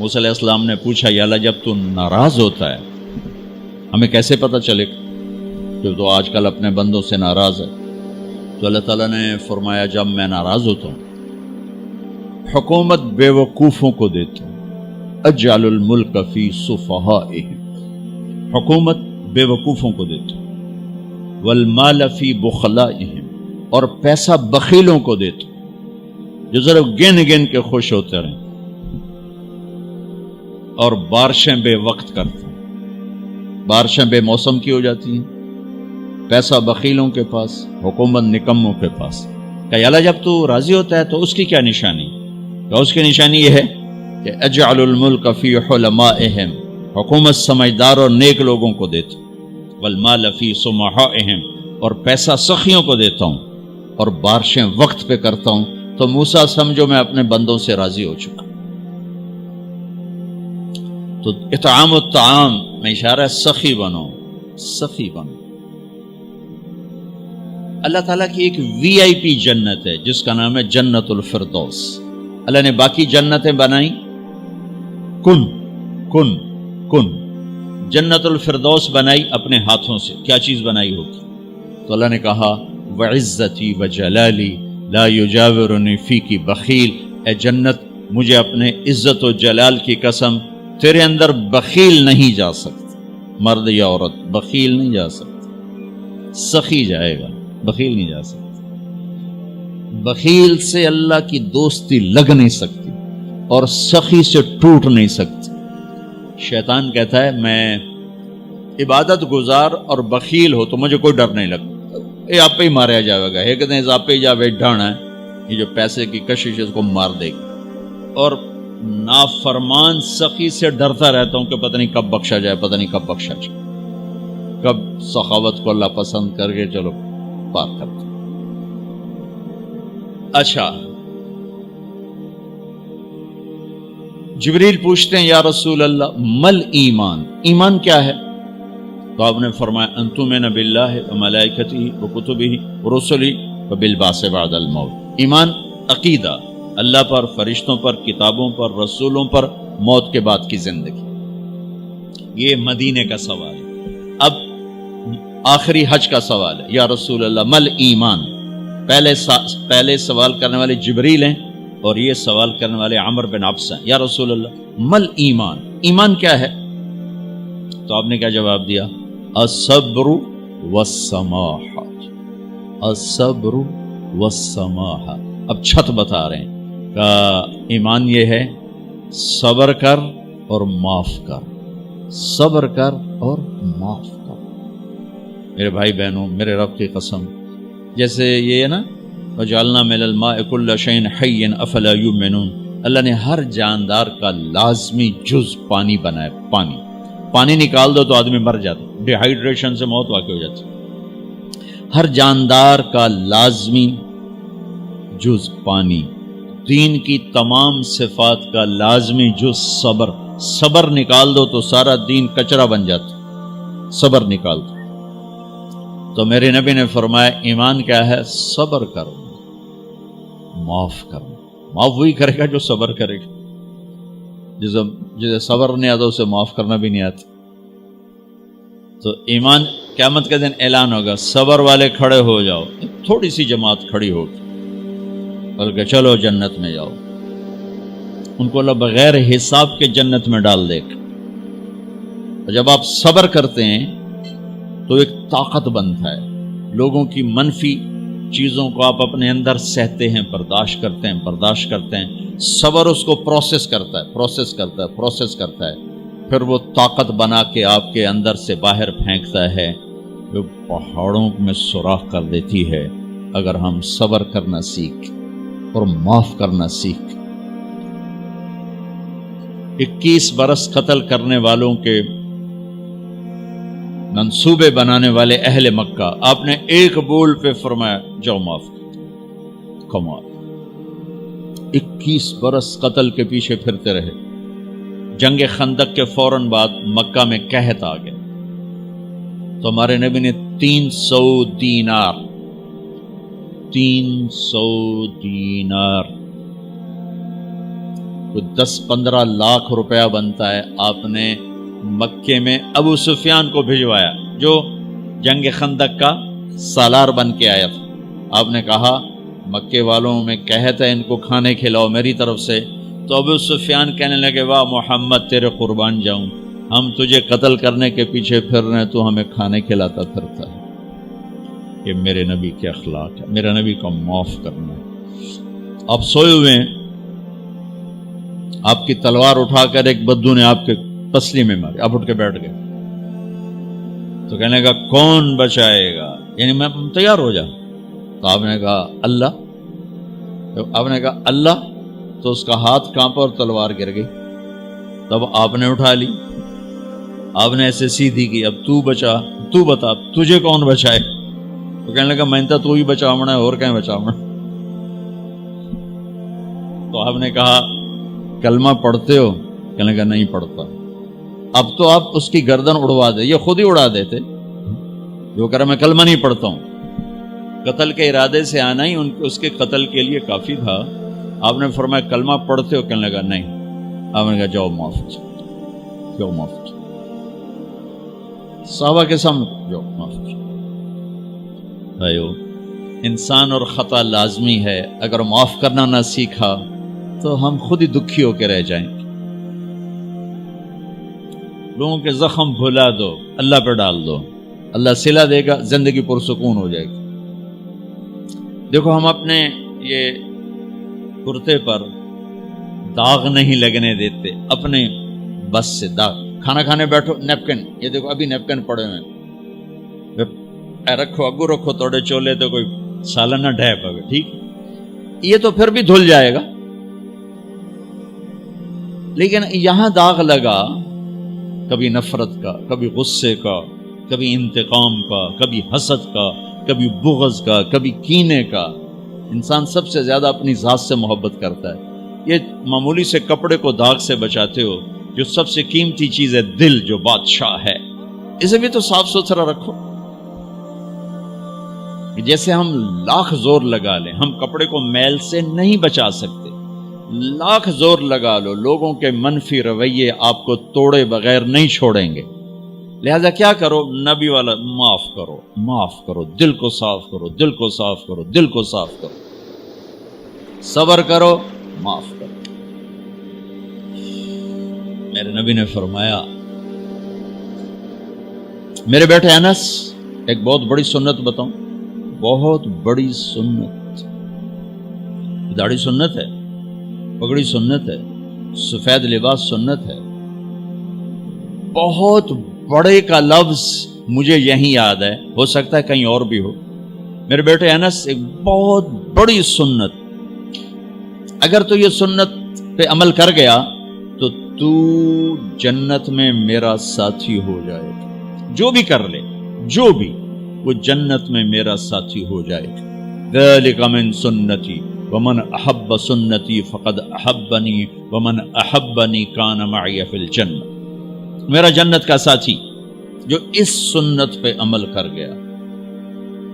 موسیٰ علیہ السلام نے پوچھا یا اللہ جب تو ناراض ہوتا ہے ہمیں کیسے پتہ چلے کہ تو آج کل اپنے بندوں سے ناراض ہے؟ تو اللہ تعالیٰ نے فرمایا جب میں ناراض ہوتا ہوں حکومت بے وقوفوں کو دیتا ہوں، اجعل الملک فی صفہائہم، حکومت بے وقوفوں کو دیتا ہوں، والمال فی بخلائہم، اور پیسہ بخیلوں کو دیتا ہوں جو ذرا گن گن کے خوش ہوتے رہیں، اور بارشیں بے وقت کرتے ہیں، بارشیں بے موسم کی ہو جاتی ہیں، پیسہ بخیلوں کے پاس، حکومت نکموں کے پاس۔ کہ اللہ جب تو راضی ہوتا ہے تو اس کی کیا نشانی؟ کہ اس کی نشانی یہ ہے کہ اجعل الملک فی حلمائہم، حکومت سمجھدار اور نیک لوگوں کو دیتا ہوں، والمال فی سمحائہم، اور پیسہ سخیوں کو دیتا ہوں، اور بارشیں وقت پہ کرتا ہوں۔ تو موسیٰ سمجھو میں اپنے بندوں سے راضی ہو چکا۔ تو اطعام الطعام میں اشارہ ہے سخی بنو، سخی بنو۔ اللہ تعالیٰ کی ایک وی آئی پی جنت ہے جس کا نام ہے جنت الفردوس۔ اللہ نے باقی جنتیں بنائی کن کن کن، جنت الفردوس بنائی اپنے ہاتھوں سے۔ کیا چیز بنائی ہوگی؟ تو اللہ نے کہا وعزتی وجلالی لا یجاورنی فیکی بخیل، اے جنت مجھے اپنے عزت و جلال کی قسم تیرے اندر بخیل نہیں جا سکتا، مرد یا عورت بخیل نہیں جا سکتا، سخی جائے گا، بخیل نہیں جا سکتا۔ بخیل سے اللہ کی دوستی لگ نہیں سکتی اور سخی سے ٹوٹ نہیں سکتی۔ شیطان کہتا ہے میں عبادت گزار اور بخیل ہو تو مجھے کوئی ڈر نہیں لگتا، یہ آپ پہ ہی ماریا جائے گا، ایک دن آپ پہ جاوے ڈھانا ہے، یہ جو پیسے کی کشش اس کو مار دے گی۔ اور نافرمان سخی سے ڈرتا رہتا ہوں کہ پتہ نہیں کب بخشا جائے، پتہ نہیں کب بخشا جائے، کب سخاوت کو اللہ پسند کر کے چلو پار کرتا۔ اچھا، جبریل پوچھتے ہیں یا رسول اللہ مل ایمان، ایمان کیا ہے؟ تو آپ نے فرمایا ان تؤمن باللہ وملائکتہ وکتبہ ورسلہ وبالبعث بعد الموت۔ ایمان عقیدہ، اللہ پر، فرشتوں پر، کتابوں پر، رسولوں پر، موت کے بعد کی زندگی۔ یہ مدینے کا سوال ہے۔ اب آخری حج کا سوال ہے یا رسول اللہ مل ایمان۔ پہلے سوال کرنے والے جبریل ہیں اور یہ سوال کرنے والے عمر بن عبس ہیں۔ یا رسول اللہ مل ایمان، ایمان کیا ہے؟ تو آپ نے کیا جواب دیا؟ الصبر والسماحہ، الصبر والسماحہ۔ اب چھت بتا رہے ہیں کہ ایمان یہ ہے صبر کر اور معاف کر، صبر کر اور معاف کر۔ میرے بھائی بہنوں، میرے رب کی قسم، جیسے یہ ہے نا وجعلنا من الماء كل شيء حي افلا يؤمنون، اللہ نے ہر جاندار کا لازمی جز پانی بنایا۔ پانی نکال دو تو آدمی مر جاتا، ڈی ہائیڈریشن سے موت واقع ہو جاتی۔ ہر جاندار کا لازمی جز پانی، دین کی تمام صفات کا لازمی جز صبر، صبر نکال دو تو سارا دین کچرا بن جاتا، صبر نکال دو۔ تو میرے نبی نے فرمایا ایمان کیا ہے؟ صبر کرو، معاف کرو۔ معاف وہی کرے گا جو صبر کرے گا، جسے صبر نہیں آتا اسے معاف کرنا بھی نہیں آتا۔ تو ایمان قیامت کے دن اعلان ہوگا صبر والے کھڑے ہو جاؤ، تھوڑی سی جماعت کھڑی ہوگی، بلکہ چلو جنت میں جاؤ۔ ان کو اللہ بغیر حساب کے جنت میں ڈال دے گا۔ اور جب آپ صبر کرتے ہیں تو ایک طاقت بنتا ہے، لوگوں کی منفی چیزوں کو آپ اپنے اندر سہتے ہیں، برداشت کرتے ہیں۔ صبر اس کو پروسیس کرتا ہے، پھر وہ طاقت بنا کے آپ کے اندر سے باہر پھینکتا ہے، جو پہاڑوں میں سوراخ کر دیتی ہے اگر ہم صبر کرنا سیکھ اور معاف کرنا سیکھ۔ 21 برس قتل کرنے والوں کے منصوبے بنانے والے اہل مکہ، آپ نے ایک بول پہ فرمایا جاؤ معاف کر۔ کمال، 21 برس قتل کے پیچھے پھرتے رہے۔ جنگ خندق کے فوراً بعد مکہ میں قحط آ گیا، تو ہمارے نبی نے 300 دینار کوئی 10-15 لاکھ روپیہ بنتا ہے، آپ نے مکے میں ابو سفیان کو بھجوایا جو جنگ خندق کا سالار بن کے آیا تھا. آپ نے کہا مکے والوں میں کہتا ہے ان کو کھانے کھلاؤ میری طرف سے. تو ابو سفیان کہنے لگے واہ محمد تیرے قربان جاؤں، ہم تجھے قتل کرنے کے پیچھے پھر رہے ہیں، تو ہمیں کھانے کھلاتا پھرتا ہے. یہ میرے نبی کے اخلاق ہے، میرا نبی کو معاف کرنا ہے. آپ سوئے ہوئے ہیں، آپ کی تلوار اٹھا کر ایک بدو نے آپ کے پسلی میں ماری، آپ اٹھ کے بیٹھ گئے، تو کہنے کا کون بچائے گا، یعنی میں تیار ہو جا. تو آپ نے کہا اللہ. آپ نے کہا اللہ، تو اس کا ہاتھ کانپا اور تلوار گر گئی. تب آپ نے اٹھا لی، آپ نے ایسے سیدھی کی، اب تو بچا، تو بتا تجھے کون بچائے. تو کہنے لگا میں تو ہی بچاونا ہے، اور کہیں بچاونا. تو آپ نے کہا کلمہ پڑھتے ہو؟ کہنے لگا نہیں پڑھتا. اب تو آپ اس کی گردن اڑوا دے، یہ خود ہی اڑا دیتے جو کہہ رہا میں کلمہ نہیں پڑھتا ہوں. قتل کے ارادے سے آنا ہی اس کے قتل کے لیے کافی تھا. آپ نے فرمایا کلمہ پڑھتے ہو؟ کہنے لگا نہیں. آپ نے کہا جاؤ معاف ہو جاؤ، جاؤ معاف ہو جاؤ. صحابہ کے سامنے جاؤ معاف ہو جاؤ. بھائیو، انسان اور خطا لازمی ہے، اگر معاف کرنا نہ سیکھا تو ہم خود ہی دکھی ہو کے رہ جائیں گے. لوگوں کے زخم بھلا دو، اللہ پہ ڈال دو، اللہ صلہ دے گا، زندگی پرسکون ہو جائے گی. دیکھو ہم اپنے یہ کرتے پر داغ نہیں لگنے دیتے، اپنے بس سے داغ. کھانا کھانے بیٹھو نیپکن، یہ دیکھو ابھی نیپکن پڑے ہوئے اے رکھو، اگو رکھو توڑے چولے تو کوئی سالن نہ ڈھے پاوے، ٹھیک یہ تو پھر بھی دھل جائے گا. لیکن یہاں داغ لگا، کبھی نفرت کا، کبھی غصے کا، کبھی انتقام کا، کبھی حسد کا، کبھی بغض کا، کبھی کینے کا. انسان سب سے زیادہ اپنی ذات سے محبت کرتا ہے. یہ معمولی سے کپڑے کو داغ سے بچاتے ہو، جو سب سے قیمتی چیز ہے دل، جو بادشاہ ہے، اسے بھی تو صاف ستھرا رکھو. جیسے ہم لاکھ زور لگا لیں، ہم کپڑے کو میل سے نہیں بچا سکتے. لاکھ زور لگا لو، لوگوں کے منفی رویے آپ کو توڑے بغیر نہیں چھوڑیں گے. لہذا کیا کرو؟ نبی والا معاف کرو، معاف کرو، دل کو صاف کرو، دل کو صاف کرو، دل کو صاف کرو، صبر کرو، معاف کرو. میرے نبی نے فرمایا، میرے بیٹے انس، ایک بہت بڑی سنت بتاؤں، بہت بڑی سنت. داڑھی سنت ہے، پگڑی سنت ہے، سفید لباس سنت ہے. بہت بڑے کا لفظ مجھے یہیں یاد ہے، ہو سکتا ہے کہیں اور بھی ہو. میرے بیٹے انس، ایک بہت بڑی سنت، اگر تو یہ سنت پہ عمل کر گیا تو جنت میں میرا ساتھی ہو جائے گا. جو بھی کر لے، جو بھی، وہ جنت میں میرا ساتھی ہو جائے گا. ذالک من سنتی ومن احب سنتی فقد احبنی ومن احبنی کان معی فی الجنہ. میرا جنت کا ساتھی جو اس سنت پہ عمل کر گیا.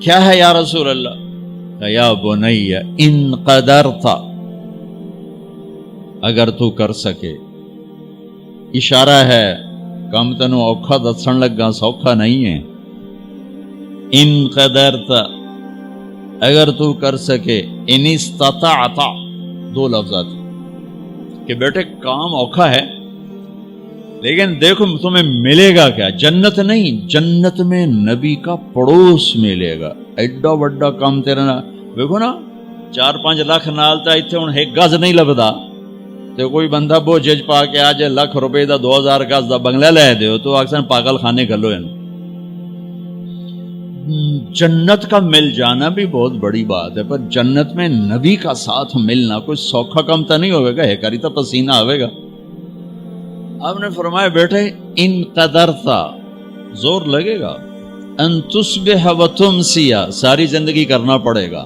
کیا ہے یا رسول اللہ؟ یا بنی ان قدرت، اگر تو کر سکے. اشارہ ہے کم تنو اوکھا دسن لگا، سوکھا نہیں ہے. ان قدرت، اگر تو کر سکے. ان استطاعت، دو لفظات کہ بیٹے کام اوکھا ہے، لیکن دیکھو تمہیں ملے گا کیا؟ جنت نہیں، جنت میں نبی کا پڑوس ملے گا. ایڈا وڈا کام تیرا نا، دیکھو نا 4-5 لاکھ نالتا اتنے ہوں ایک گز نہیں لبدا. تو کوئی بندہ بوجھ پا کے آ جائے ₹1,00,000 دا 2,000 گز دا بنگلہ لے دیو تو اکثر پاگل خانے گلو ہیں. جنت کا مل جانا بھی بہت بڑی بات ہے، پر جنت میں نبی کا ساتھ ملنا کوئی سوکھا کم تو نہیں ہوئے گا، ہے کری تو پسینہ آئے گا. آپ نے فرمایا بیٹے ان قدرتا، زور لگے گا. ان تصبح و تمسی، ساری زندگی کرنا پڑے گا،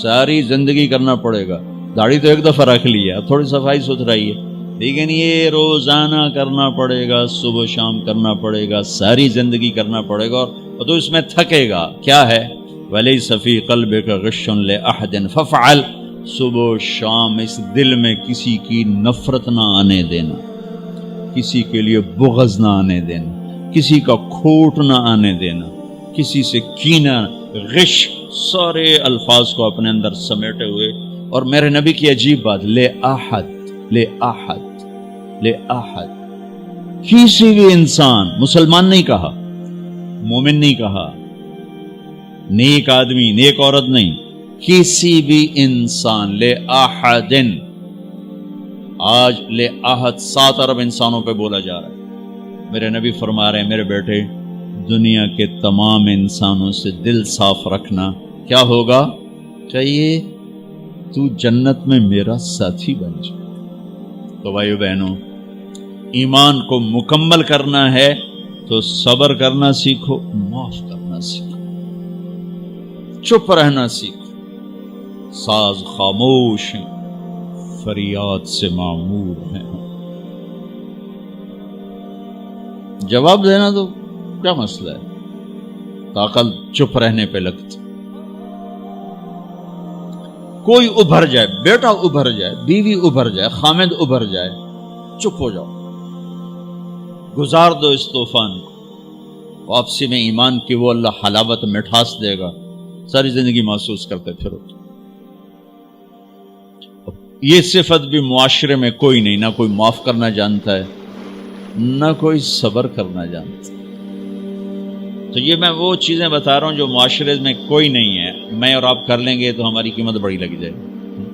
ساری زندگی کرنا پڑے گا. داڑھی تو ایک دفعہ رکھ لی ہے، اب تھوڑی صفائی ستھرائی ہے، لیکن یہ روزانہ کرنا پڑے گا، صبح شام کرنا پڑے گا، ساری زندگی کرنا پڑے گا. اور تو اس میں تھکے گا. کیا ہے؟ وَلَيْسَ فِي قَلْبِكَ غِشٌّ لِأَحَدٍ فَافْعَلْ. صبح و شام اس دل میں کسی کی نفرت نہ آنے دینا، کسی کے لیے بغض نہ آنے دینا، کسی کا کھوٹ نہ آنے دینا، کسی سے کینہ، غش، سارے الفاظ کو اپنے اندر سمیٹے ہوئے. اور میرے نبی کی عجیب بات، لے احد، لے احد، لے احد، کسی بھی انسان، مسلمان نہیں کہا، مومن نہیں کہا، نیک آدمی، نیک عورت نہیں، کسی بھی انسان، لے احدن. آج لے احد 7 ارب انسانوں پہ بولا جا رہا ہے. میرے نبی فرما رہے ہیں، میرے بیٹے دنیا کے تمام انسانوں سے دل صاف رکھنا. کیا ہوگا؟ چاہیے تو جنت میں میرا ساتھی بن جائے. تو بھائیو بہنوں، ایمان کو مکمل کرنا ہے تو صبر کرنا سیکھو، معاف کرنا سیکھو، چپ رہنا سیکھو. ساز خاموش ہیں، فریاد سے معمور ہیں. جواب دینا تو کیا مسئلہ ہے، طاقت چپ رہنے پہ لگتی. کوئی ابھر جائے، بیٹا ابھر جائے، بیوی ابھر جائے، خامد ابھر جائے، چپ ہو جاؤ، گزار دو اس طوفان کو. واپسی میں ایمان کی وہ اللہ حلاوت مٹھاس دے گا، ساری زندگی محسوس کرتے پھرو. یہ صفت بھی معاشرے میں کوئی نہیں، نہ کوئی معاف کرنا جانتا ہے، نہ کوئی صبر کرنا جانتا. تو یہ میں وہ چیزیں بتا رہا ہوں جو معاشرے میں کوئی نہیں ہے. میں اور آپ کر لیں گے تو ہماری قیمت بڑی لگ جائے گی.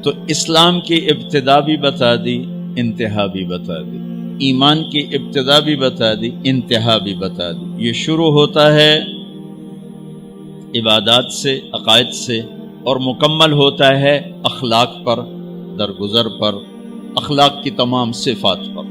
تو اسلام کی ابتدا بھی بتا دی، انتہا بھی بتا دی. ایمان کی ابتدا بھی بتا دی، انتہا بھی بتا دی. یہ شروع ہوتا ہے عبادات سے، عقائد سے، اور مکمل ہوتا ہے اخلاق پر، درگزر پر، اخلاق کی تمام صفات پر.